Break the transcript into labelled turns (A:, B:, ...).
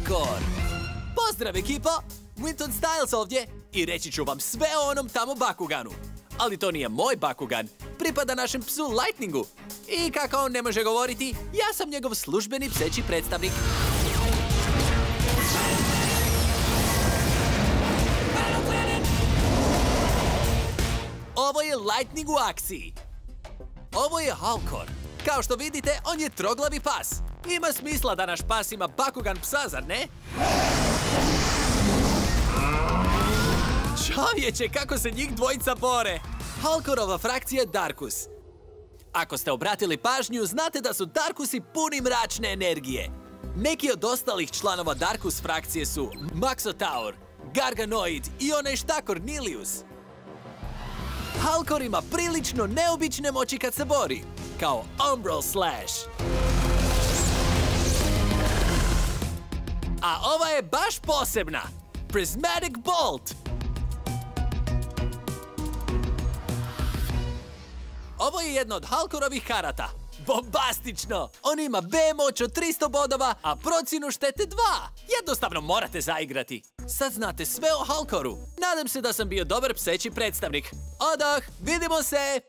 A: Halkor! Pozdrav ekipo! Winton Styles ovdje i reći ću vam sve o onom tamo Bakuganu. Ali to nije moj Bakugan, pripada našem psu Lightningu. I kako on ne može govoriti, ja sam njegov službeni pseći predstavnik. Ovo je Lightning u akciji. Ovo je Halkor. Kao što vidite, on je troglavi pas. Ima smisla da naš pas ima Bakugan psa, zar ne? Čovječe, kako se njih dvojica bore! Halkorova frakcija je Darkus. Ako ste obratili pažnju, znate da su Darkusi puni mračne energije. Neki od ostalih članova Darkus frakcije su Maxotaur, Garganoid i onaj štakor Nilius. Halkor ima prilično neobične moći kad se bori, kao Umbral Slash. A ova je baš posebna, Prismatic Bolt. Ovo je jedno od Halkorovih karata. Bombastično! On ima B moć od 300 bodova, a procjenu štete 2. Jednostavno morate zaigrati. Sad znate sve o Halkoru. Nadam se da sam bio dobar pseći predstavnik. Odoh, vidimo se!